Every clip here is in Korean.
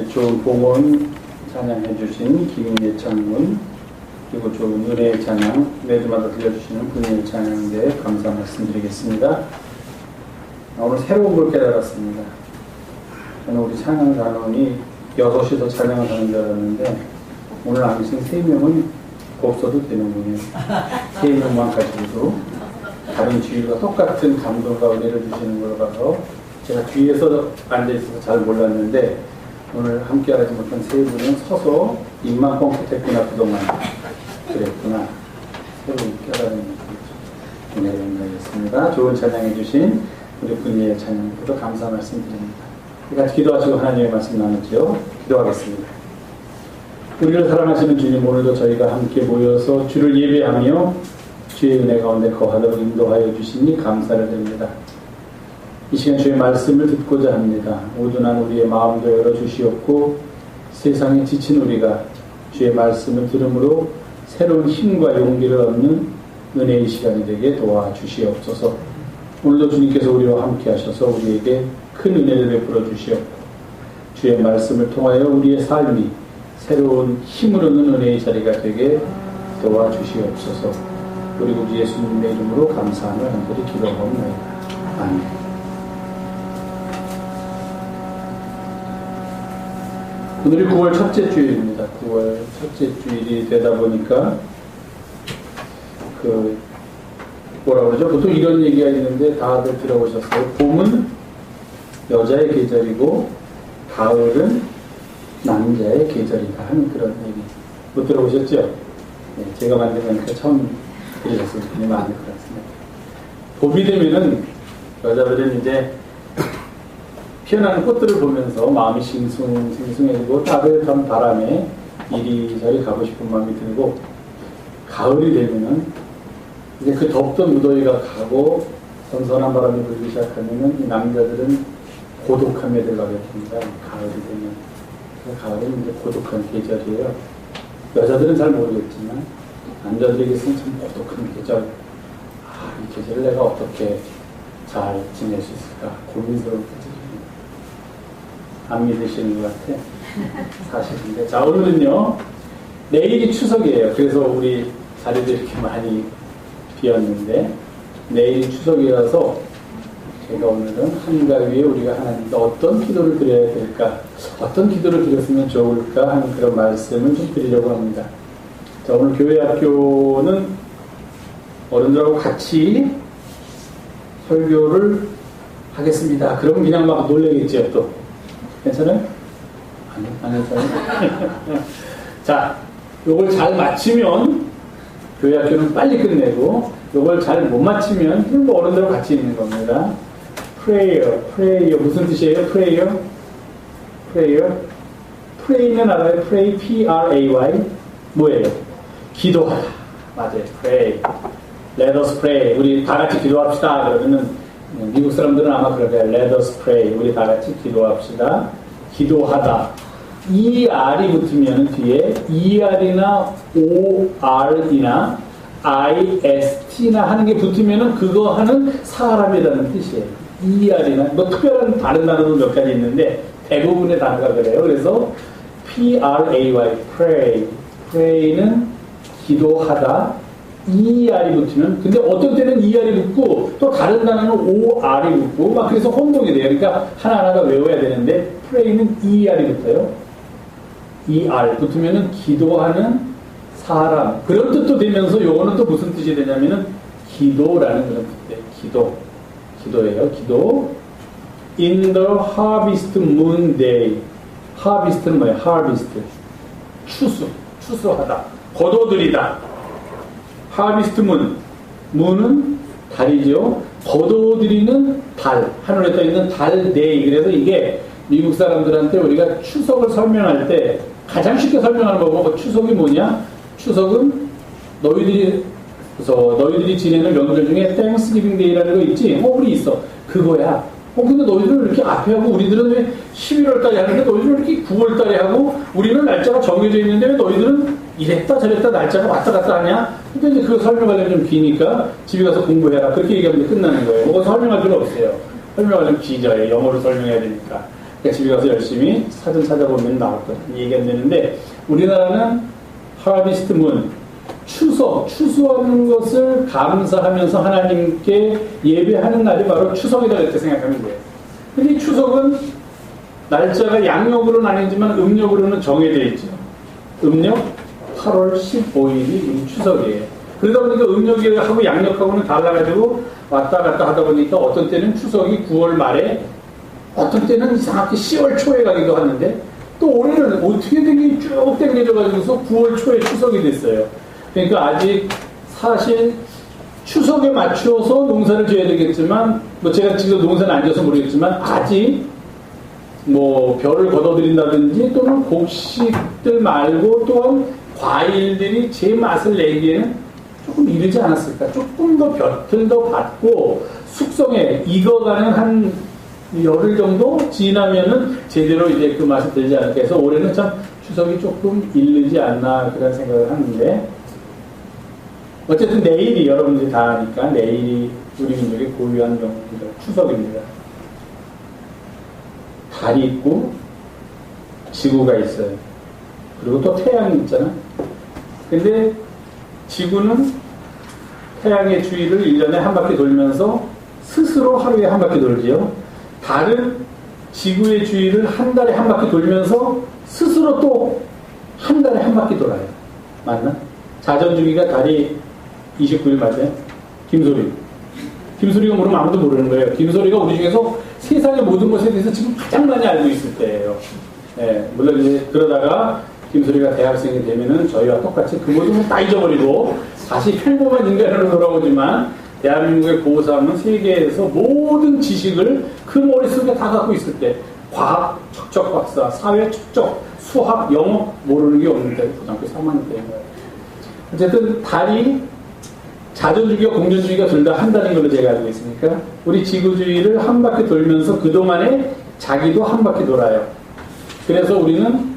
좋은 복음 찬양해 주신 김예찬 군, 그리고 좋은 은혜의 찬양 매주마다 들려주시는 분의 찬양대에 감사 말씀드리겠습니다. 오늘 새로운 걸 깨달았습니다. 저는 우리 찬양 단원이 6이서 찬양을 하는 줄 알았는데 오늘 안 계신 3명은 없어도 되는군요. 3명만 가지고도 다른 주일과 똑같은 감동과 은혜를 주시는 걸 봐서 제가 뒤에서 앉아있어서 잘 몰랐는데 오늘 함께 하지 못한 3분은 서서 입만 뻥끗했구나. 그동안 그랬구나. 새로운 깨달음이 은혜를 응하겠습니다. 좋은 찬양해 주신 우리 분이의 찬양부터 감사 말씀드립니다. 같이 기도하시고 하나님의 말씀 나누죠. 기도하겠습니다. 우리를 사랑하시는 주님, 오늘도 저희가 함께 모여서 주를 예배하며 주의 은혜 가운데 거하도록 인도하여 주시니 감사를 드립니다. 이 시간 주의 말씀을 듣고자 합니다. 우둔한 우리의 마음도 열어주시옵고 세상에 지친 우리가 주의 말씀을 들음으로 새로운 힘과 용기를 얻는 은혜의 시간이 되게 도와주시옵소서. 오늘도 주님께서 우리와 함께 하셔서 우리에게 큰 은혜를 베풀어 주시옵고 주의 말씀을 통하여 우리의 삶이 새로운 힘을 얻는 은혜의 자리가 되게 도와주시옵소서. 우리 구주 예수님의 이름으로 감사하며 간절히 기도하옵나이다. 아멘. 오늘이 9월 첫째 주일입니다. 9월 첫째 주일이 되다 보니까 뭐라 그러죠? 보통 이런 얘기가 있는데 다들 들어보셨어요? 봄은 여자의 계절이고 가을은 남자의 계절이다 하는 그런 얘기 못 들어보셨죠? 네, 제가 만든 거니까 처음 들으셨으면 좋겠지만 안 될 것 같습니다. 봄이 되면은 여자들은 이제 피어나는 꽃들을 보면서 마음이 싱숭생숭해지고 따뜻한 바람에 이리저리 가고 싶은 마음이 들고, 가을이 되면은 이제 그 덥던 무더위가 가고 선선한 바람이 불기 시작하면은 이 남자들은 고독함에 들어가게 됩니다. 가을이 되면. 가을은 이제 고독한 계절이에요. 여자들은 잘 모르겠지만 남자들에게서는 참 고독한 계절. 이 계절을 내가 어떻게 잘 지낼 수 있을까 고민스러운 계절입니다. 안 믿으시는 것 같아. 사실인데. 자, 오늘은요, 내일이 추석이에요. 그래서 우리 자리도 이렇게 많이 비었는데, 내일이 추석이라서 제가 오늘은 한가위에 우리가 하나님께 어떤 기도를 드려야 될까, 어떤 기도를 드렸으면 좋을까 하는 그런 말씀을 좀 드리려고 합니다. 자, 오늘 교회학교는 어른들하고 같이 설교를 하겠습니다. 그러면 그냥 막 놀래겠지요, 또. 괜찮아요? 안 괜찮아요? 자, 요걸 잘 마치면 교회학교는 빨리 끝내고, 요걸 잘 못 마치면 뭐 어른들하고 같이 있는 겁니다. prayer 무슨 뜻이에요? prayer pray는 알아요? pray, P-R-A-Y 뭐예요? 기도하다. 맞아요. pray. let us pray. 우리 다 같이 기도합시다. 그러면은 미국 사람들은 아마 그럴 거예요. let us pray. 우리 다 같이 기도합시다. 기도하다. ER이 붙으면 뒤에 ER이나 OR이나 IST나 하는 게 붙으면은 그거 하는 사람이라는 뜻이에요. ER이나 뭐 특별한 다른 단어도 몇 가지 있는데 대부분의 단어가 그래요. 그래서 PRAY, pray. pray는 기도하다. ER이 붙으면, 근데 어떤 때는 ER이 붙고 또 다른 단어는 OR이 붙고 막 그래서 혼동이 돼요. 그러니까 하나하나가 외워야 되는데 pray는 ER이 붙어요. ER 붙으면은 기도하는 사람, 그런 뜻도 되면서 요거는 또 무슨 뜻이 되냐면은 기도라는 그런 뜻이에요. 기도예요. 기도. In the harvest moon day. harvest는 뭐예요? harvest. 추수하다. 거둬들이다. harvest moon. moon은 달이죠. 거둬들이는 달. 하늘에 떠있는 달 day. 그래서 이게 미국 사람들한테 우리가 추석을 설명할 때 가장 쉽게 설명하는 거고, 추석이 뭐냐? 추석은 너희들이 지내는 명절 중에 땡스기빙 데이라는 거 있지? 우리 있어. 그거야. 근데 너희들은 이렇게 앞에 하고 우리들은 왜 11월 달에 하는데 너희들은 이렇게 9월 달에 하고 우리는 날짜가 정해져 있는데 왜 너희들은 이랬다 저랬다 날짜가 왔다 갔다 하냐? 근데 이제 그거 설명하려면 좀 기니까 집에 가서 공부해라. 그렇게 얘기하면 끝나는 거예요. 그거 설명할 필요 없어요. 설명하려면 기자예요. 영어로 설명해야 되니까. 그러니까 집에 가서 열심히 사전 찾아보면 나올 거다. 얘기 안 되는데, 우리나라는 하비스트 문, 추수하는 것을 감사하면서 하나님께 예배하는 날이 바로 추석이다 이렇게 생각하면 돼요. 근데 이 추석은 날짜가 양력으로 나뉘지만 음력으로는 정해져 있죠. 음력 8월 15일이 추석이에요. 그러다 보니까 음력하고 양력하고는 달라가지고 왔다 갔다 하다 보니까 어떤 때는 추석이 9월 말에, 어떤 때는 이상하게 10월 초에 가기도 하는데, 또 올해는 어떻게 되게 쭉 당겨져가지고서 9월 초에 추석이 됐어요. 그러니까 아직 사실 추석에 맞추어서 농사를 지어야 되겠지만, 뭐 제가 지금 농사는 안 지어서 모르겠지만, 아직 뭐 별을 걷어들인다든지 또는 곡식들 말고 또한 과일들이 제 맛을 내기에는 조금 이르지 않았을까. 조금 더 볕을 더 받고 숙성에 익어가는 한 열흘 정도 지나면은 제대로 이제 그 맛이 들지 않을까 해서 올해는 참 추석이 조금 이르지 않나 그런 생각을 하는데, 어쨌든 내일이 여러분들이 다 아니까 내일이 우리 민족의 고유한 명절입니다. 추석입니다. 달이 있고 지구가 있어요. 그리고 또 태양이 있잖아. 근데 지구는 태양의 주위를 1년에 한 바퀴 돌면서 스스로 하루에 한 바퀴 돌지요. 달은 지구의 주위를 한 달에 한 바퀴 돌면서 스스로 또 한 달에 한 바퀴 돌아요. 맞나? 자전 주기가 달이 29일 맞아요? 김소리가 모르면 아무도 모르는 거예요. 김소리가 우리 중에서 세상의 모든 것에 대해서 지금 가장 많이 알고 있을 때예요. 예, 물론 이제 그러다가 김소리가 대학생이 되면은 저희와 똑같이 그 모든 걸 다 잊어버리고 다시 평범한 인간으로 돌아오지만, 대한민국의 고3은 세계에서 모든 지식을 그 머릿속에 다 갖고 있을 때, 과학 척척 박사, 사회 척척, 수학, 영어 모르는 게 없는데 고등학교 3학년 때인 거예요. 어쨌든 달이 자전주기와 공전주기가 둘 다 한 달인 걸로 제가 알고 있으니까 우리 지구주위를 한 바퀴 돌면서 그동안에 자기도 한 바퀴 돌아요. 그래서 우리는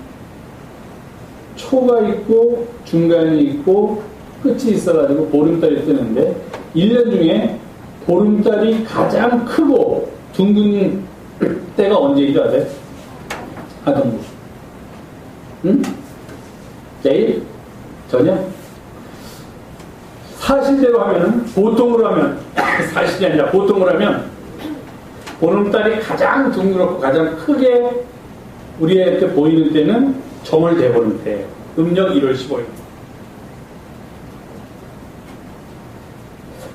초가 있고 중간이 있고 끝이 있어가지고 보름달이 뜨는데, 1년 중에 보름달이 가장 크고 둥근 때가 언제인 줄 아세요? 하동구. 응? 내일? 저녁? 사실대로 하면은, 보통으로 하면, 사실이 아니라 보통으로 하면, 보름달이 가장 둥그렇고 가장 크게 우리한테 보이는 때는 정월 대보름 때예요. 음력 1월 15일.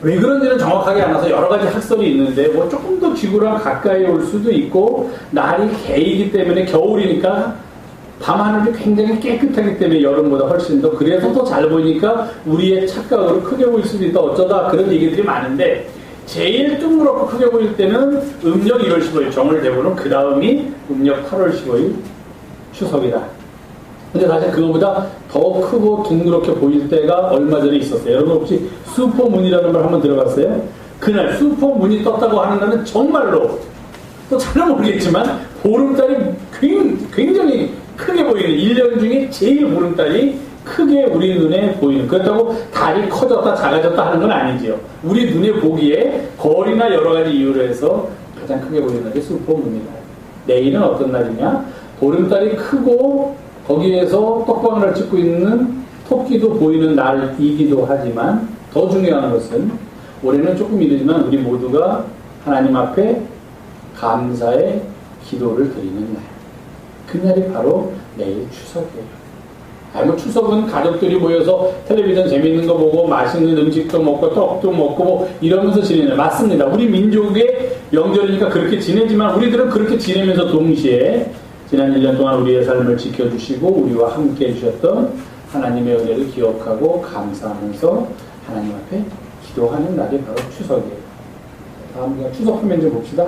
왜 그런지는 정확하게 안 와서 여러 가지 학설이 있는데, 뭐 조금 더 지구랑 가까이 올 수도 있고, 날이 개이기 때문에 겨울이니까 밤하늘이 굉장히 깨끗하기 때문에 여름보다 훨씬 더, 그래서 더 잘 보이니까 우리의 착각으로 크게 보일 수도 있다 어쩌다 그런 얘기들이 많은데, 제일 둥그렇고 크게 보일 때는 음력 1월 15일 정월 대보름, 그 다음이 음력 8월 15일 추석이다. 근데 사실 그거보다 더 크고 둥그렇게 보일 때가 얼마 전에 있었어요. 여러분 혹시 슈퍼문이라는 걸 한번 들어봤어요? 그날 슈퍼문이 떴다고 하는 날은 정말로, 또 잘 모르겠지만 보름달이 굉장히 크게 보이는, 1년 중에 제일 보름달이 크게 우리 눈에 보이는, 그렇다고 달이 커졌다 작아졌다 하는 건 아니지요. 우리 눈에 보기에 거리나 여러 가지 이유로 해서 가장 크게 보이는 게 슈퍼문이다. 내일은 어떤 날이냐? 보름달이 크고 거기에서 떡방을 찍고 있는 토끼도 보이는 날이기도 하지만, 더 중요한 것은 올해는 조금 이르지만 우리 모두가 하나님 앞에 감사의 기도를 드리는 날. 그날이 바로 내일 추석이에요. 뭐 추석은 가족들이 모여서 텔레비전 재밌는 거 보고 맛있는 음식도 먹고 떡도 먹고 뭐 이러면서 지내는, 맞습니다. 우리 민족의 명절이니까 그렇게 지내지만, 우리들은 그렇게 지내면서 동시에 지난 1년 동안 우리의 삶을 지켜주시고 우리와 함께 해주셨던 하나님의 은혜를 기억하고 감사하면서 하나님 앞에 기도하는 날이 바로 추석이에요. 다음 그냥 추석 화면 좀 봅시다.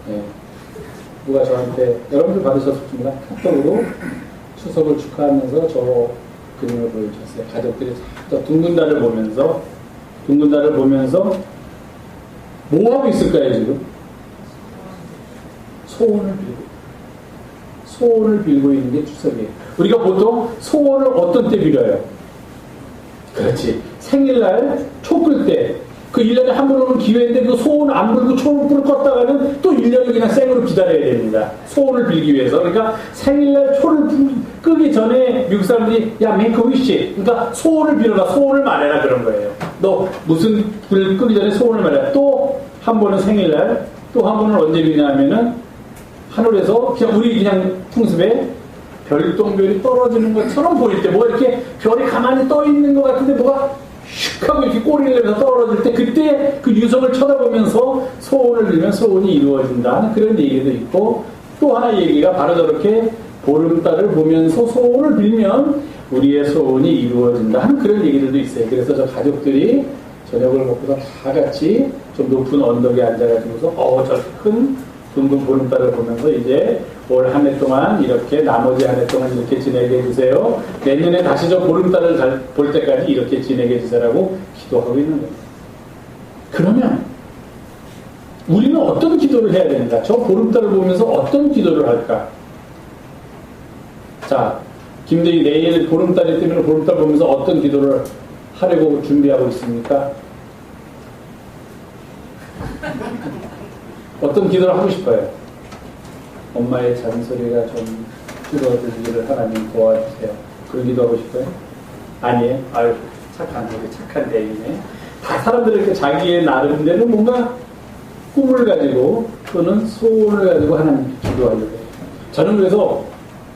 네. 누가 저한테, 여러분들 받으셨습니다. 카톡으로 추석을 축하하면서 저 그림을 보여주셨어요. 가족들이 또 둥근 달을 보면서 뭐 하고 있을까요 지금? 소원을 빌고 있는 게 추석이에요. 우리가 보통 소원을 어떤 때 빌어요? 그렇지. 생일날 초 끌 때, 그 1년에 한 번 오는 기회인데 그 소원 안 불고 초불을 껐다가는 또 1년을 그냥 생으로 기다려야 됩니다. 소원을 빌기 위해서. 그러니까 생일날 초를 끄기 전에 미국 사람들이 야, make a wish. 그러니까 소원을 빌어라, 소원을 말해라 그런 거예요. 너 무슨 불 끄기 전에 소원을 말해라. 또 한 번은 생일날, 또 한 번은 언제 비냐면은 하늘에서 그냥 우리 그냥 풍습에 별똥별이 떨어지는 것처럼 보일 때 뭐가 이렇게 별이 가만히 떠 있는 것 같은데 뭐가 슉 하고 이렇게 꼬리를 내면서 떨어질 때 그때 그 유성을 쳐다보면서 소원을 빌면 소원이 이루어진다 하는 그런 얘기도 있고, 또 하나 얘기가 바로 저렇게 보름달을 보면서 소원을 빌면 우리의 소원이 이루어진다 하는 그런 얘기들도 있어요. 그래서 저 가족들이 저녁을 먹고서 다 같이 좀 높은 언덕에 앉아가지고서 저 큰 둥근 보름달을 보면서 이제 올 한 해 동안 이렇게 나머지 한 해 동안 이렇게 지내게 해주세요. 내년에 다시 저 보름달을 볼 때까지 이렇게 지내게 해주세요라고 기도하고 있는 거예요. 그러면 우리는 어떤 기도를 해야 됩니까? 저 보름달을 보면서 어떤 기도를 할까? 자, 김대희 내일 보름달이 뜨면 보름달 보면서 어떤 기도를 하려고 준비하고 있습니까? 어떤 기도를 하고 싶어요? 엄마의 잔소리가 좀 줄어들기를 하나님 도와주세요. 그런 기도하고 싶어요? 아니에요? 아유, 착한 소리, 착한 대이네. 다 사람들이 이렇게 자기의 나름대로 뭔가 꿈을 가지고 또는 소원을 가지고 하나님께 기도하려고 해요. 저는 그래서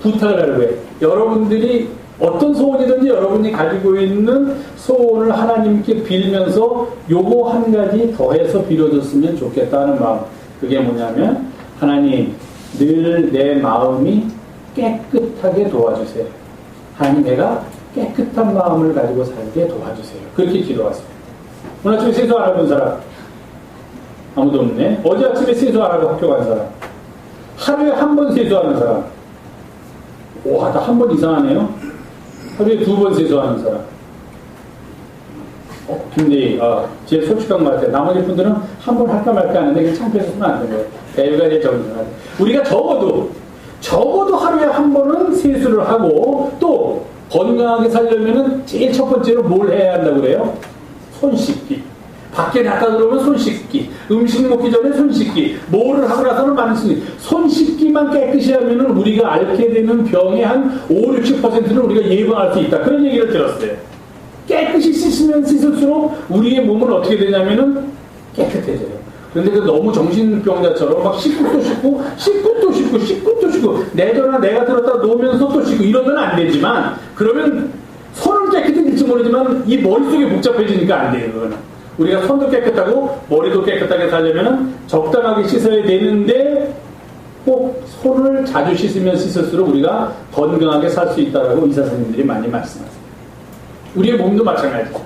부탁을 하려고 해요. 여러분들이 어떤 소원이든지 여러분이 가지고 있는 소원을 하나님께 빌면서 요거 한 가지 더해서 빌어줬으면 좋겠다는 마음. 그게 뭐냐면 하나님 늘 내 마음이 깨끗하게 도와주세요. 하나님 내가 깨끗한 마음을 가지고 살게 도와주세요. 그렇게 기도하세요. 오늘 아침에 세수 안 해본 사람? 아무도 없네. 어제 아침에 세수 안 하고 학교 간 사람? 하루에 한 번 세수하는 사람? 와, 나 한 번 이상하네요. 하루에 2번 세수하는 사람? 근데 제일 솔직한 것 같아요. 나머지 분들은 한 번 할까 말까 하는데 그냥 창피해서 쓰면 안 되는 거예요. 배우가 제일 정중하게. 우리가 적어도 하루에 한 번은 세수를 하고 또 건강하게 살려면은 제일 첫 번째로 뭘 해야 한다고 그래요? 손 씻기. 밖에 나가 들어오면 손 씻기. 음식 먹기 전에 손 씻기. 뭐를 하고 나서는 많은 손 씻기만 깨끗이 하면은 우리가 앓게 되는 병의 한 50-60%는 우리가 예방할 수 있다. 그런 얘기를 들었어요. 깨끗이 씻으면 씻을수록 우리의 몸은 어떻게 되냐면은 깨끗해져요. 그런데 그 너무 정신병자처럼 막 씻고 또 씻고 씻고 또 씻고 씻고 또 씻고 내전화 내가 들었다 놓으면서 또 씻고 이러면 안 되지만, 그러면 손은 깨끗해질지 모르지만 이 머릿속이 복잡해지니까 안 돼요. 그거는 우리가 손도 깨끗하고 머리도 깨끗하게 살려면 적당하게 씻어야 되는데 꼭 손을 자주 씻으면 씻을수록 우리가 건강하게 살 수 있다고 의사 선생님들이 많이 말씀하세요. 우리의 몸도 마찬가지죠.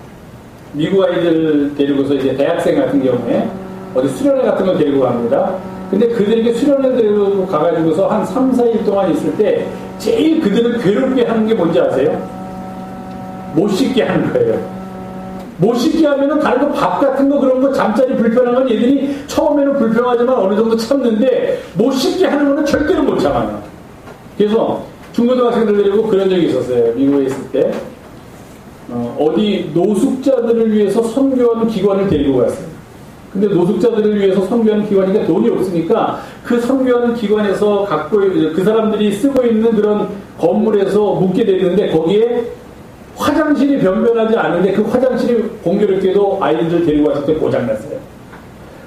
미국 아이들 데리고서 이제 대학생 같은 경우에 어디 수련회 같은 거 데리고 갑니다. 근데 그들에게 수련회 데리고 가가지고서 한 3-4일 동안 있을 때 제일 그들을 괴롭게 하는 게 뭔지 아세요? 못 씻게 하는 거예요. 못 씻게 하면은 다른 거 밥 같은 거 그런 거 잠자리 불편한 건 얘들이 처음에는 불편하지만 어느 정도 참는데 못 씻게 하는 거는 절대로 못 참아요. 그래서 중고등학생들 데리고 그런 적이 있었어요. 미국에 있을 때. 어디 노숙자들을 위해서 선교하는 기관을 데리고 갔어요. 근데 노숙자들을 위해서 선교하는 기관이니까 돈이 없으니까 그 선교하는 기관에서 그 사람들이 쓰고 있는 그런 건물에서 묵게 되는데 거기에 화장실이 변변하지 않은데 그 화장실이 공교롭게도 아이들 데리고 왔을 때 고장났어요.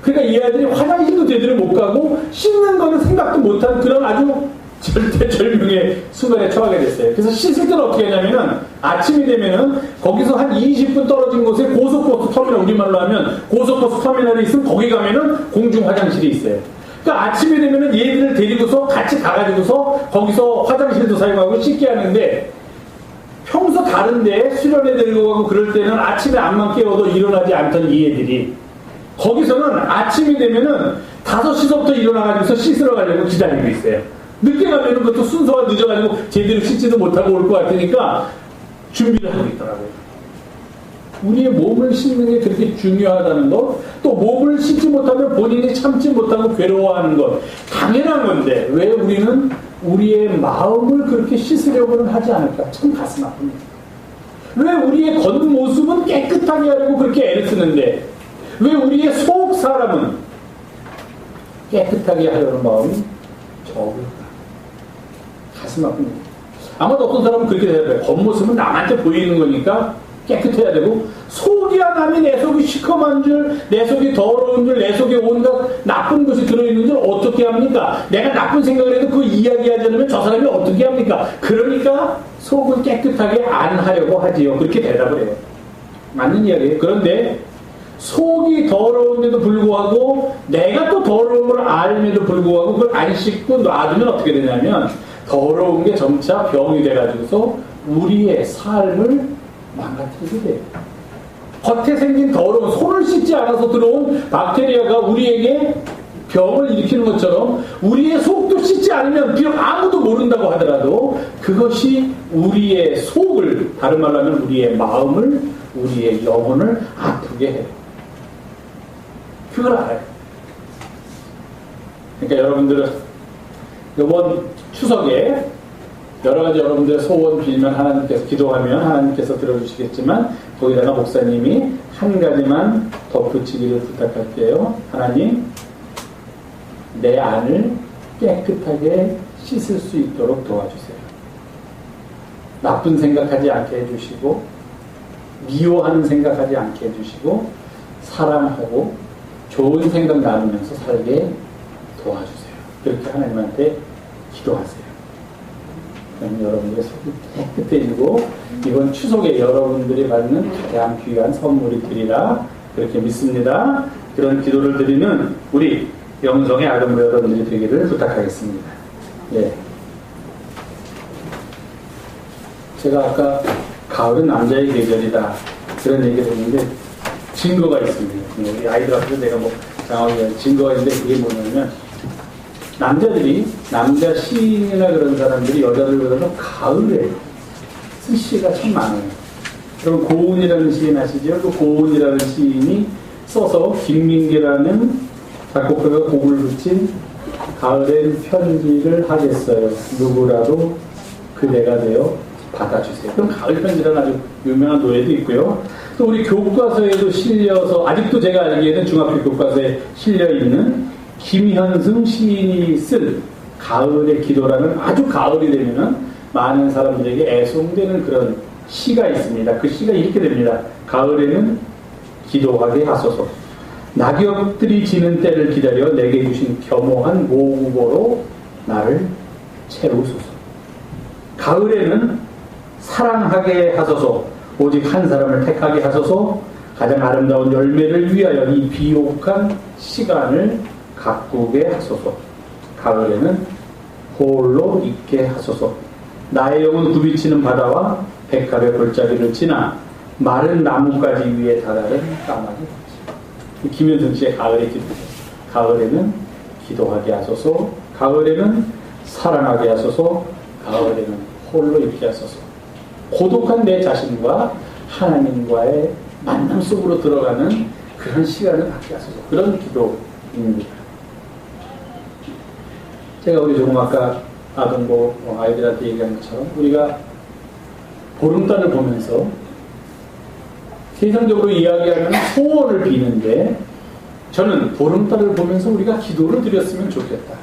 그러니까 이 아이들이 화장실도 제대로 못 가고 씻는 거는 생각도 못한 그런 아주 절대절명의 순간에 처하게 됐어요. 그래서 씻을 때는 어떻게 하냐면은 아침이 되면은 거기서 한 20분 떨어진 곳에 고속버스 터미널, 우리말로 하면 고속버스 터미널이 있으면 거기 가면은 공중 화장실이 있어요. 그러니까 아침이 되면은 얘들을 데리고서 같이 가가지고서 거기서 화장실도 사용하고 씻게 하는데, 평소 다른데 수련회 데리고 가고 그럴 때는 아침에 암만 깨워도 일어나지 않던 이 애들이 거기서는 아침이 되면은 5시서부터 일어나가지고서 씻으러 가려고 기다리고 있어요. 늦게 가면은 그것도 순서가 늦어가지고 제대로 씻지도 못하고 올 것 같으니까 준비를 하고 있더라고요. 우리의 몸을 씻는 게 그렇게 중요하다는 것, 또 몸을 씻지 못하면 본인이 참지 못하고 괴로워하는 것, 당연한 건데 왜 우리는 우리의 마음을 그렇게 씻으려고는 하지 않을까? 참 가슴 아픕니다. 왜 우리의 겉모습은 깨끗하게 하려고 그렇게 애를 쓰는데, 왜 우리의 속 사람은 깨끗하게 하려는 마음이 적을까? 가슴 아픈 거예요. 아마도 어떤 사람은 그렇게 대답해요. 겉모습은 남한테 보이는 거니까 깨끗해야 되고, 속이야 남이 내 속이 시커먼 줄, 내 속이 더러운 줄, 내 속에 온갖 나쁜 것이 들어있는 줄 어떻게 합니까? 내가 나쁜 생각을 해도 그 이야기하지 않으면 저 사람이 어떻게 합니까? 그러니까 속을 깨끗하게 안 하려고 하지요. 그렇게 대답을 해요. 맞는 이야기예요. 그런데 속이 더러운데도 불구하고 내가 또 더러운 걸 알면도 불구하고 그걸 안 씻고 놔두면 어떻게 되냐면 더러운 게 점차 병이 돼가지고서 우리의 삶을 망가뜨리게 돼요. 겉에 생긴 더러운, 손을 씻지 않아서 들어온 박테리아가 우리에게 병을 일으키는 것처럼 우리의 속도 씻지 않으면 비록 아무도 모른다고 하더라도 그것이 우리의 속을, 다른 말로 하면 우리의 마음을, 우리의 영혼을 아프게 해요. 그걸 알아요. 그러니까 여러분들은 이번 추석에 여러 가지 여러분들의 소원 빌면 하나님께서, 기도하면 하나님께서 들어주시겠지만 거기다가 목사님이 한 가지만 덧붙이기를 부탁할게요. 하나님, 내 안을 깨끗하게 씻을 수 있도록 도와주세요. 나쁜 생각하지 않게 해주시고, 미워하는 생각하지 않게 해주시고, 사랑하고 좋은 생각 나누면서 살게 도와주세요. 그렇게 하나님한테 기도하세요. 그럼 여러분들의 속이 깨끗해지고 이번 추석에 여러분들이 받는 가장 귀한 선물이 되리라 그렇게 믿습니다. 그런 기도를 드리는 우리 영성의 아동부 여러분들이 되기를 부탁하겠습니다. 예. 제가 아까 가을은 남자의 계절이다 그런 얘기를 했는데 증거가 있습니다. 우리 아이들 앞에서 내가 뭐 장하게 증거가 있는데 그게 뭐냐면 남자들이, 남자 시인이나 그런 사람들이 여자들보다는 가을에 쓴 시가 참 많아요. 그럼 고운이라는 시인 아시죠? 그 고운이라는 시인이 써서 김민기라는 작곡가가 곡을 붙인 가을엔 편지를 하겠어요. 누구라도 그대가 되어 받아주세요. 그럼 가을 편지라는 아주 유명한 노래도 있고요. 또 우리 교과서에도 실려서, 아직도 제가 알기에는 중학교 교과서에 실려있는 김현승 시인이 쓴 가을의 기도라는, 아주 가을이 되면은 많은 사람들에게 애송되는 그런 시가 있습니다. 그 시가 이렇게 됩니다. 가을에는 기도하게 하소서. 낙엽들이 지는 때를 기다려 내게 주신 겸허한 모국어로 나를 채우소서. 가을에는 사랑하게 하소서. 오직 한 사람을 택하게 하소서. 가장 아름다운 열매를 위하여 이 비옥한 시간을 가꾸게 하소서. 가을에는 홀로 있게 하소서. 나의 영은 굽이치는 바다와 백합의 골짜기를 지나 마른 나뭇가지 위에 다다른 까마귀 같이. 김현승 씨의 가을의 기도죠. 가을에는 기도하게 하소서. 가을에는 사랑하게 하소서. 가을에는 홀로 있게 하소서. 고독한 내 자신과 하나님과의 만남 속으로 들어가는 그런 시간을 갖게 하소서. 그런 기도입니다. 제가 우리 조금 아까 아동부 아이들한테 얘기한 것처럼 우리가 보름달을 보면서 세상적으로 이야기하면 소원을 비는데 저는 보름달을 보면서 우리가 기도를 드렸으면 좋겠다.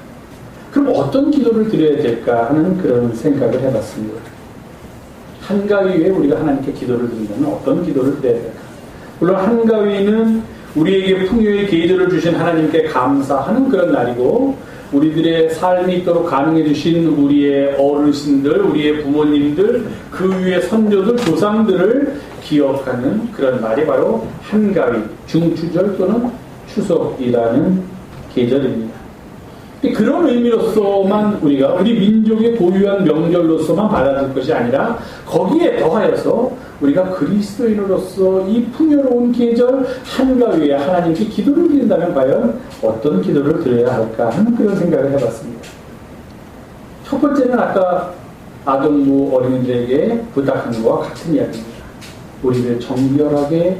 그럼 어떤 기도를 드려야 될까 하는 그런 생각을 해봤습니다. 한가위 외에 우리가 하나님께 기도를 드린다면 어떤 기도를 드려야 될까? 물론 한가위는 우리에게 풍요의 계절을 주신 하나님께 감사하는 그런 날이고 우리들의 삶이 있도록 가능해 주신 우리의 어르신들, 우리의 부모님들, 그 위에 선조들, 조상들을 기억하는 그런 날이 바로 한가위, 중추절 또는 추석이라는 계절입니다. 그런 의미로서만 우리가 우리 민족의 고유한 명절로서만 받아들일 것이 아니라 거기에 더하여서 우리가 그리스도인으로서 이 풍요로운 계절 한가위에 하나님께 기도를 드린다면 과연 어떤 기도를 드려야 할까 하는 그런 생각을 해봤습니다. 첫 번째는 아까 아동부 어린이들에게 부탁한 것과 같은 이야기입니다. 우리를 정결하게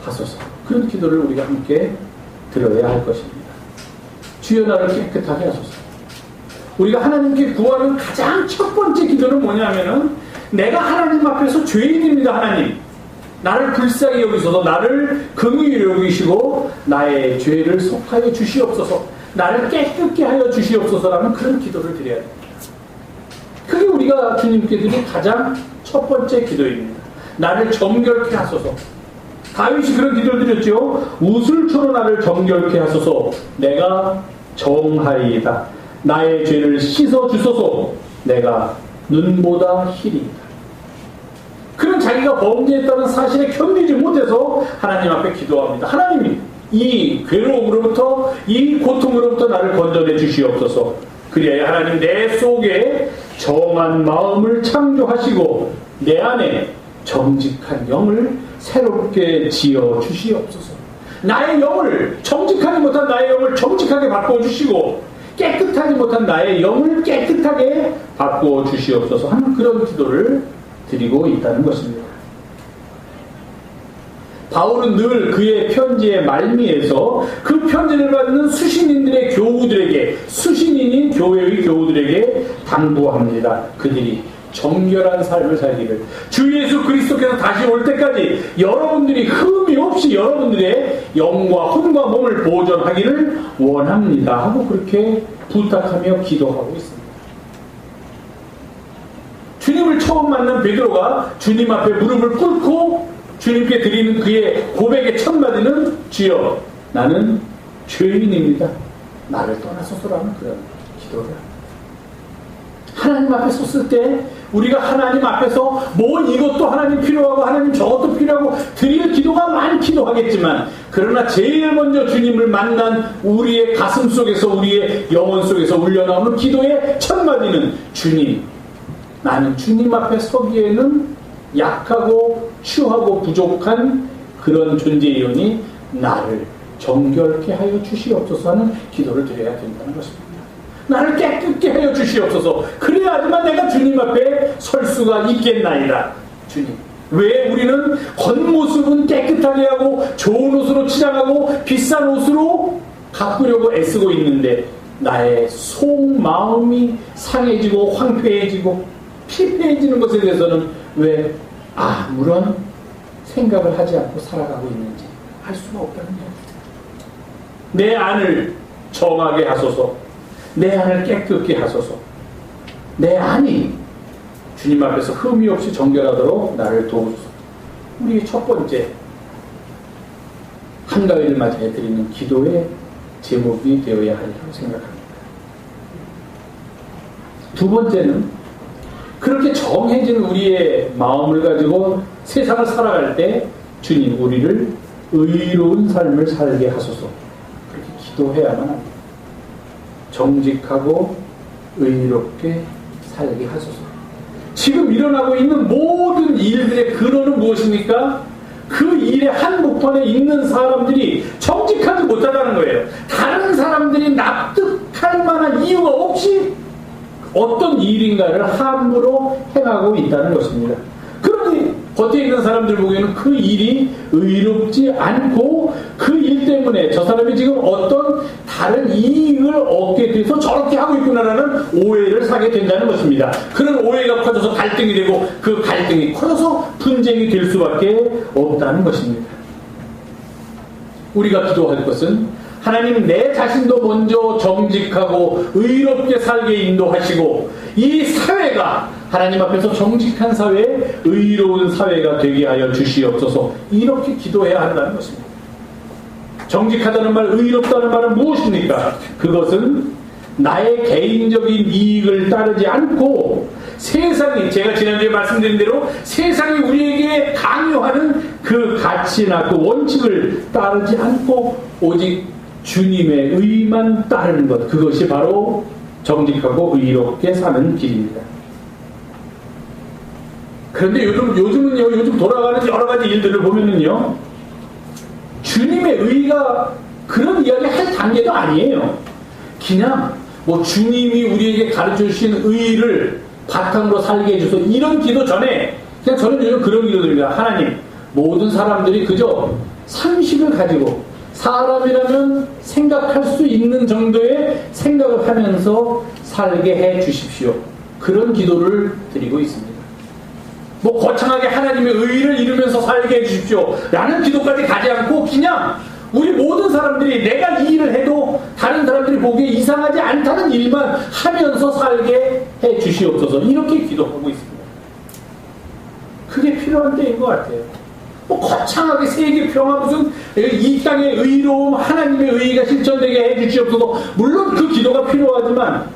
하소서. 그런 기도를 우리가 함께 드려야 할 것입니다. 주여 나를 깨끗하게 하소서. 우리가 하나님께 구하는 가장 첫 번째 기도는 뭐냐면은 내가 하나님 앞에서 죄인입니다. 하나님 나를 불쌍히 여기소서, 나를 긍휼히 여기시고 나의 죄를 속하여 주시옵소서, 나를 깨끗게 하여 주시옵소서라는 그런 기도를 드려야 됩니다. 그게 우리가 주님께 드린 가장 첫 번째 기도입니다. 나를 정결케 하소서. 다윗이 그런 기도를 드렸죠. 우슬초로 나를 정결케 하소서. 내가 정하이다. 나의 죄를 씻어 주소서. 내가 눈보다 희리이다. 그런 자기가 범죄했다는 사실에 견디지 못해서 하나님 앞에 기도합니다. 하나님이 이 괴로움으로부터, 이 고통으로부터 나를 건져내 주시옵소서. 그리하여 하나님 내 속에 정한 마음을 창조하시고 내 안에 정직한 영을 새롭게 지어 주시옵소서. 나의 영을, 정직하지 못한 나의 영을 정직하게 바꾸어 주시고 깨끗하지 못한 나의 영을 깨끗하게 바꾸어 주시옵소서 하는 그런 기도를 드리고 있다는 것입니다. 바울은 늘 그의 편지의 말미에서 그 편지를 받는 수신인들의 교우들에게, 수신인인 교회의 교우들에게 당부합니다. 그들이 정결한 삶을 살기를, 주 예수 그리스도께서 다시 올 때까지 여러분들이 흠이 없이 여러분들의 영과 혼과 몸을 보존하기를 원합니다 하고 그렇게 부탁하며 기도하고 있습니다. 주님을 처음 만난 베드로가 주님 앞에 무릎을 꿇고 주님께 드리는 그의 고백의 첫 마디는 주여 나는 죄인입니다, 나를 떠나소서라는 그런 기도를 합니다. 하나님 앞에 섰을 때 우리가 하나님 앞에서 뭐 이것도 하나님 필요하고 하나님 저것도 필요하고 드릴 기도가 많기도 하겠지만, 그러나 제일 먼저 주님을 만난 우리의 가슴 속에서, 우리의 영혼 속에서 울려나오는 기도의 첫 마디는 주님, 나는 주님 앞에 서기에는 약하고 추하고 부족한 그런 존재이오니 나를 정결케 하여 주시옵소서 하는 기도를 드려야 된다는 것입니다. 나를 깨끗게 하여 주시옵소서. 그래야지만 내가 주님 앞에 설 수가 있겠나이다. 주님, 왜 우리는 겉모습은 깨끗하게 하고 좋은 옷으로 치장하고 비싼 옷으로 가꾸려고 애쓰고 있는데 나의 속마음이 상해지고 황폐해지고 피폐해지는 것에 대해서는 왜 아무런 생각을 하지 않고 살아가고 있는지 알 수가 없다는 거예요. 내 안을 정하게 하소서. 내 안을 깨끗게 하소서. 내 안이 주님 앞에서 흠이 없이 정결하도록 나를 도우소서. 우리의 첫 번째 한가위를 맞이해 드리는 기도의 제목이 되어야 하리라고 생각합니다. 두 번째는 그렇게 정해진 우리의 마음을 가지고 세상을 살아갈 때 주님 우리를 의로운 삶을 살게 하소서. 그렇게 기도해야만 합니다. 정직하고 의롭게 살게 하소서. 지금 일어나고 있는 모든 일들의 근원은 무엇입니까? 그 일의 한복판에 있는 사람들이 정직하지 못하다는 거예요. 다른 사람들이 납득할 만한 이유가 없이 어떤 일인가를 함부로 행하고 있다는 것입니다. 그러니 겉에 있는 사람들 보기에는 그 일이 의롭지 않고 그 일 때문에 저 사람이 지금 어떤 다른 이익을 얻게 돼서 저렇게 하고 있구나라는 오해를 사게 된다는 것입니다. 그런 오해가 커져서 갈등이 되고 그 갈등이 커져서 분쟁이 될 수밖에 없다는 것입니다. 우리가 기도할 것은 하나님 내 자신도 먼저 정직하고 의롭게 살게 인도하시고 이 사회가 하나님 앞에서 정직한 사회, 의로운 사회가 되게 하여 주시옵소서. 이렇게 기도해야 한다는 것입니다. 정직하다는 말, 의롭다는 말은 무엇입니까? 그것은 나의 개인적인 이익을 따르지 않고 세상이, 제가 지난주에 말씀드린 대로 세상이 우리에게 강요하는 그 가치나 그 원칙을 따르지 않고 오직 주님의 의만 따르는 것, 그것이 바로 정직하고 의롭게 사는 길입니다. 그런데 요즘 돌아가는 여러 가지 일들을 보면은요, 주님의 의가 그런 이야기 할 단계도 아니에요. 그냥 뭐 주님이 우리에게 가르쳐 주신 의를 바탕으로 살게 해줘서 이런 기도 전에 그냥 저는 요즘 그런 기도 드립니다. 하나님, 모든 사람들이 그저 상식을 가지고 사람이라면 생각할 수 있는 정도의 생각을 하면서 살게 해 주십시오. 그런 기도를 드리고 있습니다. 뭐 거창하게 하나님의 의를 이루면서 살게 해주십시오 라는 기도까지 가지 않고 그냥 우리 모든 사람들이 내가 이 일을 해도 다른 사람들이 보기에 이상하지 않다는 일만 하면서 살게 해 주시옵소서 이렇게 기도하고 있습니다. 그게 필요한 때인 것 같아요. 뭐 거창하게 세계 평화 무슨 이 땅의 의로움 하나님의 의가 실천되게 해 주시옵소서 물론 그 기도가 필요하지만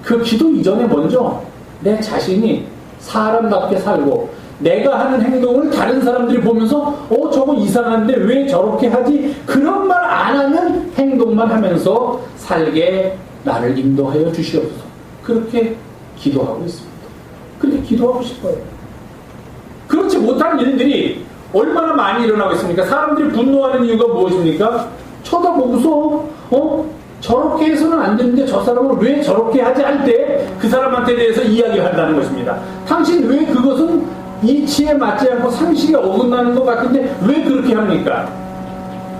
그 기도 이전에 먼저 내 자신이 사람답게 살고 내가 하는 행동을 다른 사람들이 보면서 저거 이상한데 왜 저렇게 하지? 그런 말 안 하는 행동만 하면서 살게 나를 인도하여 주시옵소서 그렇게 기도하고 있습니다. 그렇게 기도하고 싶어요. 그렇지 못한 일들이 얼마나 많이 일어나고 있습니까? 사람들이 분노하는 이유가 무엇입니까? 쳐다보고서 저렇게 해서는 안 되는데 저 사람은 왜 저렇게 하지 할 때 그 사람한테 대해서 이야기한다는 것입니다. 당신 왜 그것은 이치에 맞지 않고 상식에 어긋나는 것 같은데 왜 그렇게 합니까?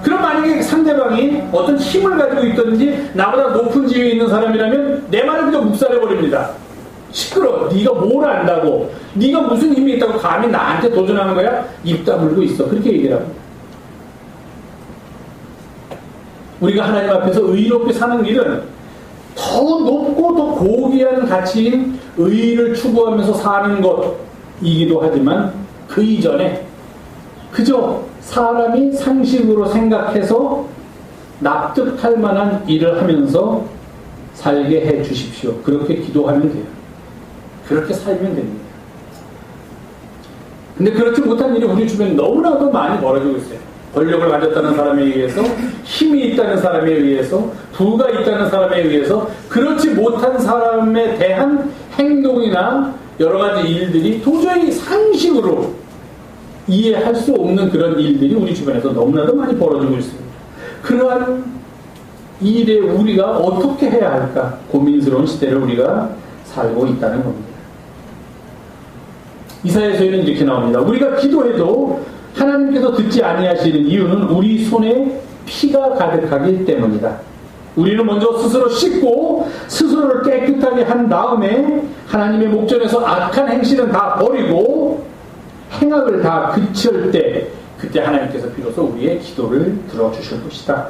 그럼 만약에 상대방이 어떤 힘을 가지고 있든지 나보다 높은 지위에 있는 사람이라면 내 말을 그냥 묵살해버립니다. 시끄러워. 네가 뭘 안다고 네가 무슨 힘이 있다고 감히 나한테 도전하는 거야? 입 다물고 있어. 그렇게 얘기를 합니다. 우리가 하나님 앞에서 의롭게 사는 길은 더 높고 더 고귀한 가치인 의를 추구하면서 사는 것이기도 하지만 그 이전에 그저 사람이 상식으로 생각해서 납득할 만한 일을 하면서 살게 해 주십시오. 그렇게 기도하면 돼요. 그렇게 살면 됩니다. 근데 그렇지 못한 일이 우리 주변에 너무나도 많이 벌어지고 있어요. 권력을 가졌다는 사람에 의해서, 힘이 있다는 사람에 의해서, 부가 있다는 사람에 의해서 그렇지 못한 사람에 대한 행동이나 여러 가지 일들이 도저히 상식으로 이해할 수 없는 그런 일들이 우리 주변에서 너무나도 많이 벌어지고 있습니다. 그러한 일에 우리가 어떻게 해야 할까 고민스러운 시대를 우리가 살고 있다는 겁니다. 이사야서에는 이렇게 나옵니다. 우리가 기도해도 하나님께서 듣지 아니하시는 이유는 우리 손에 피가 가득하기 때문이다. 우리는 먼저 스스로 씻고 스스로를 깨끗하게 한 다음에 하나님의 목전에서 악한 행실은 다 버리고 행악을 다 그칠 때 그때 하나님께서 비로소 우리의 기도를 들어주실 것이다.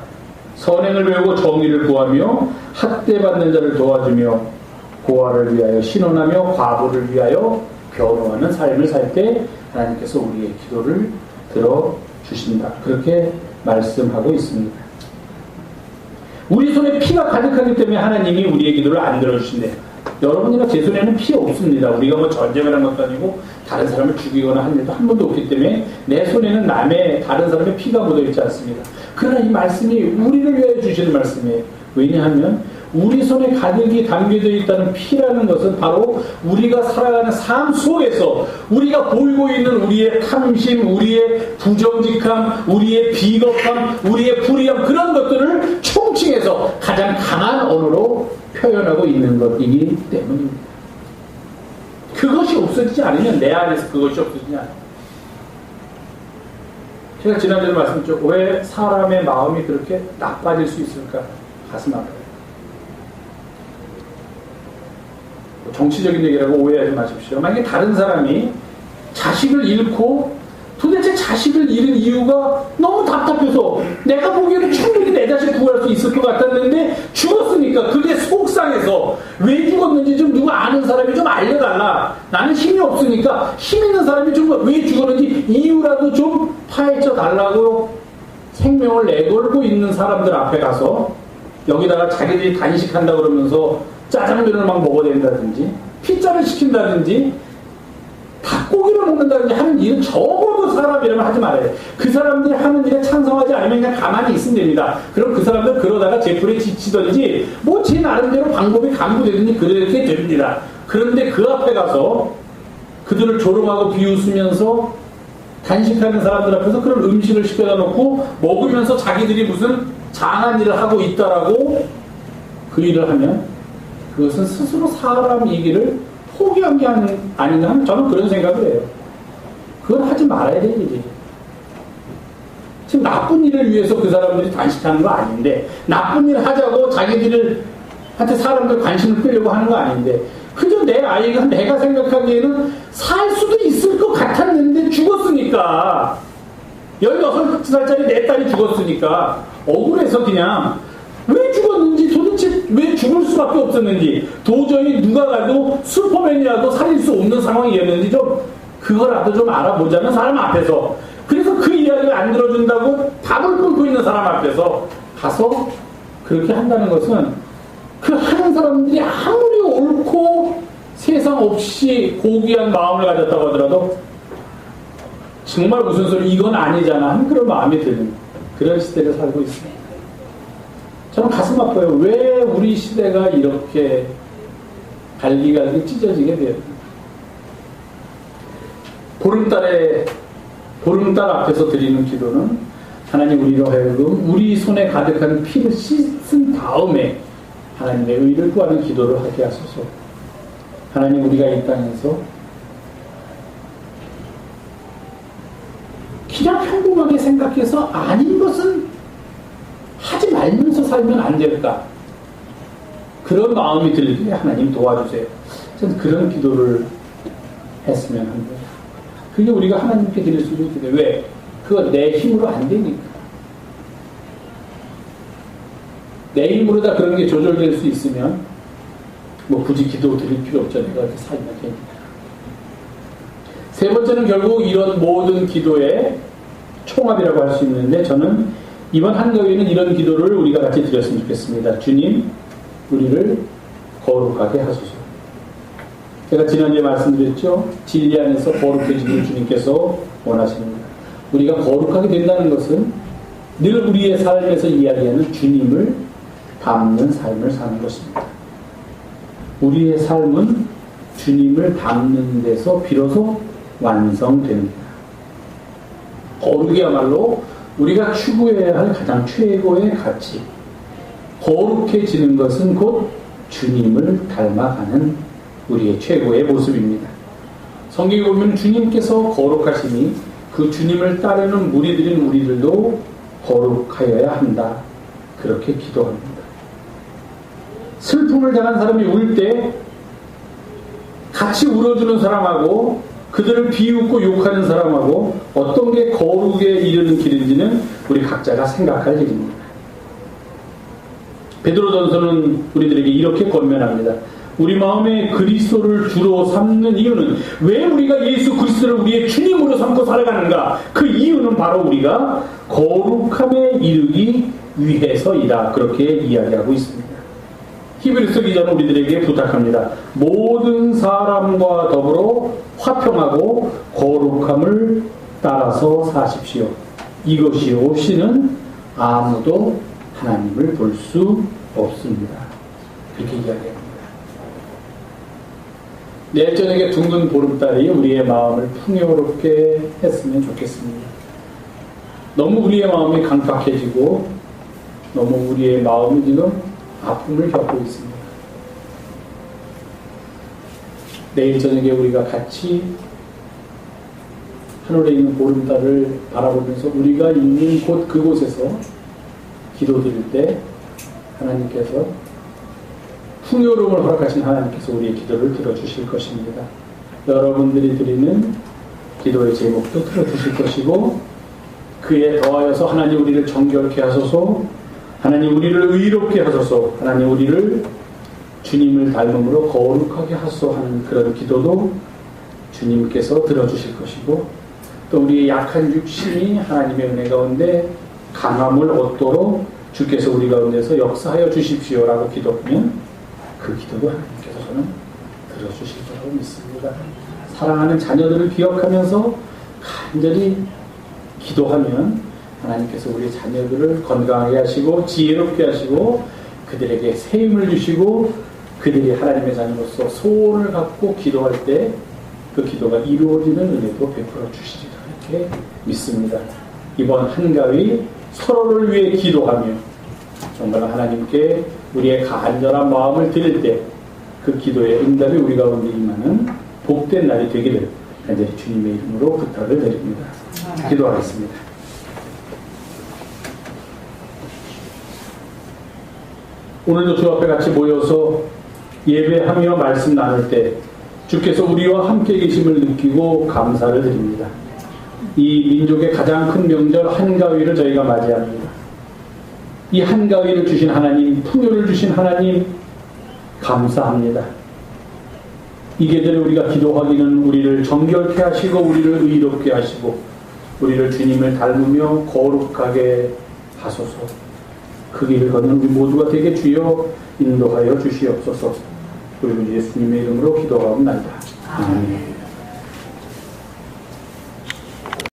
선행을 배우고 정의를 구하며 학대받는 자를 도와주며 고아를 위하여 신원하며 과부를 위하여 변호하는 삶을 살 때 하나님께서 우리의 기도를 들어주신다. 그렇게 말씀하고 있습니다. 우리 손에 피가 가득하기 때문에 하나님이 우리의 기도를 안 들어주신대요. 여러분이나 제 손에는 피 없습니다. 우리가 뭐 전쟁을 한 것도 아니고 다른 사람을 죽이거나 한 일도 한 번도 없기 때문에 내 손에는 다른 사람의 피가 묻어있지 않습니다. 그러나 이 말씀이 우리를 위하여 주시는 말씀이에요. 왜냐하면 우리 손에 가득이 담겨져 있다는 피라는 것은 바로 우리가 살아가는 삶 속에서 우리가 보이고 있는 우리의 탐심, 우리의 부정직함, 우리의 비겁함, 우리의 불의함 그런 것들을 총칭해서 가장 강한 언어로 표현하고 있는 것이기 때문입니다. 그것이 없어지지 않으면 내 안에서 그것이 없어지지 않아요. 제가 지난주에 말씀드렸죠. 왜 사람의 마음이 그렇게 나빠질 수 있을까? 가슴 아파요. 정치적인 얘기라고 오해하지 마십시오. 만약에 다른 사람이 자식을 잃고 도대체 자식을 잃은 이유가 너무 답답해서 내가 보기에는 충분히 내 자식 구할 수 있을 것 같았는데 죽었으니까 그게 속상해서 왜 죽었는지 좀 누가 아는 사람이 좀 알려달라. 나는 힘이 없으니까 힘 있는 사람이 좀 왜 죽었는지 이유라도 좀 파헤쳐 달라고 생명을 내걸고 있는 사람들 앞에 가서 여기다가 자기들이 단식한다 그러면서 짜장면을 막 먹어야 된다든지 피자를 시킨다든지 닭고기를 먹는다든지 하는 일은 적어도 사람이라면 하지 말아요. 그 사람들이 하는 일에 찬성하지 않으면 그냥 가만히 있으면 됩니다. 그럼 그 사람들 그러다가 제풀에 지치든지 뭐 제 나름대로 방법이 강구되든지 그렇게 됩니다. 그런데 그 앞에 가서 그들을 조롱하고 비웃으면서 단식하는 사람들 앞에서 그런 음식을 시켜다 놓고 먹으면서 자기들이 무슨 장한 일을 하고 있다라고 그 일을 하면 그것은 스스로 사람이기를 포기한 게 아닌가 하면 저는 그런 생각을 해요. 그건 하지 말아야 될 일이에요. 지금 나쁜 일을 위해서 그 사람들이 단식하는 거 아닌데 나쁜 일 하자고 자기들한테 사람들 관심을 끌려고 하는 거 아닌데 그저 내 아이가 내가 생각하기에는 살 수도 있을 것 같았는데 죽었으니까 16살짜리 내 딸이 죽었으니까 억울해서 그냥 왜 죽었는지 도대체 왜 죽을 수밖에 없었는지 도저히 누가 가도 슈퍼맨이라도 살릴 수 없는 상황이었는지 좀 그거라도 좀 알아보자는 사람 앞에서 그래서 그 이야기를 안 들어준다고 밥을 끊고 있는 사람 앞에서 가서 그렇게 한다는 것은 그 하는 사람들이 아무리 옳고 세상 없이 고귀한 마음을 가졌다고 하더라도 정말 무슨 소리 이건 아니잖아 하는 그런 마음이 드는 그런 시대를 살고 있습니다. 저는 가슴 아파요. 왜 우리 시대가 이렇게 갈기갈기 찢어지게 되었나. 보름달 앞에서 드리는 기도는 하나님 우리로 하여금 우리 손에 가득한 피를 씻은 다음에 하나님의 의를 구하는 기도를 하게 하소서. 하나님 우리가 이 땅에서 그냥 평범하게 생각해서 아닌 것은 하지 말면서 살면 안 될까? 그런 마음이 들게 하나님 도와주세요. 저는 그런 기도를 했으면 합니다. 그게 우리가 하나님께 드릴 수 있는 기도. 왜? 그거 내 힘으로 안 되니까. 내 힘으로 다 그런 게 조절될 수 있으면 뭐 굳이 기도 드릴 필요 없죠. 내가 이렇게 살면 되니까. 세 번째는 결국 이런 모든 기도의 총합이라고 할 수 있는데 저는 이번 한가위는 이런 기도를 우리가 같이 드렸으면 좋겠습니다. 주님, 우리를 거룩하게 하소서. 제가 지난주에 말씀드렸죠. 진리 안에서 거룩해지기를 주님께서 원하십니다. 우리가 거룩하게 된다는 것은 늘 우리의 삶에서 이야기하는 주님을 닮는 삶을 사는 것입니다. 우리의 삶은 주님을 닮는 데서 비로소 완성됩니다. 거룩이야말로 우리가 추구해야 할 가장 최고의 가치. 거룩해지는 것은 곧 주님을 닮아가는 우리의 최고의 모습입니다. 성경에 보면 주님께서 거룩하시니 그 주님을 따르는 무리들인 우리들도 거룩하여야 한다. 그렇게 기도합니다. 슬픔을 당한 사람이 울 때 같이 울어주는 사람하고 그들을 비웃고 욕하는 사람하고 어떤 게 거룩에 이르는 길인지는 우리 각자가 생각할 일입니다. 베드로전서는 우리들에게 이렇게 권면합니다. 우리 마음에 그리스도를 주로 삼는 이유는 왜 우리가 예수 그리스도를 우리의 주님으로 삼고 살아가는가? 그 이유는 바로 우리가 거룩함에 이르기 위해서이다. 그렇게 이야기하고 있습니다. 히브리서 기자는 우리들에게 부탁합니다. 모든 사람과 더불어 화평하고 거룩함을 따라서 사십시오. 이것이 없이는 아무도 하나님을 볼 수 없습니다. 그렇게 이야기합니다. 내일 저녁에 둥근 보름달이 우리의 마음을 풍요롭게 했으면 좋겠습니다. 너무 우리의 마음이 강팍해지고 너무 우리의 마음이 지금 아픔을 겪고 있습니다. 내일 저녁에 우리가 같이 하늘에 있는 보름달을 바라보면서 우리가 있는 곳 그곳에서 기도드릴 때 하나님께서 풍요로움을 허락하신 하나님께서 우리의 기도를 들어주실 것입니다. 여러분들이 드리는 기도의 제목도 들어주실 것이고 그에 더하여서 하나님 우리를 정결케 하소서, 하나님 우리를 의롭게 하소서, 하나님 우리를 주님을 닮음으로 거룩하게 하소서 하는 그런 기도도 주님께서 들어주실 것이고 또 우리의 약한 육신이 하나님의 은혜 가운데 강함을 얻도록 주께서 우리 가운데서 역사하여 주십시오라고 기도하면 그 기도도 하나님께서 저는 들어주실 거라고 믿습니다. 사랑하는 자녀들을 기억하면서 간절히 기도하면 하나님께서 우리 자녀들을 건강하게 하시고 지혜롭게 하시고 그들에게 새 힘을 주시고 그들이 하나님의 자녀로서 소원을 갖고 기도할 때 그 기도가 이루어지는 은혜도 베풀어 주시리라 이렇게 믿습니다. 이번 한가위 서로를 위해 기도하며 정말 하나님께 우리의 간절한 마음을 드릴 때 그 기도의 응답이 우리 가운데 임하는 복된 날이 되기를 간절히 주님의 이름으로 부탁을 드립니다. 기도하겠습니다. 오늘도 주 앞에 같이 모여서 예배하며 말씀 나눌 때 주께서 우리와 함께 계심을 느끼고 감사를 드립니다. 이 민족의 가장 큰 명절 한가위를 저희가 맞이합니다. 이 한가위를 주신 하나님, 풍요를 주신 하나님 감사합니다. 이 계절에 우리가 기도하기는 우리를 정결케 하시고 우리를 의롭게 하시고 우리를 주님을 닮으며 거룩하게 하소서. 그 길을 걷는 우리 모두가 되게 주여 인도하여 주시옵소서. 그리고 예수님의 이름으로 기도하옵나이다. 아멘.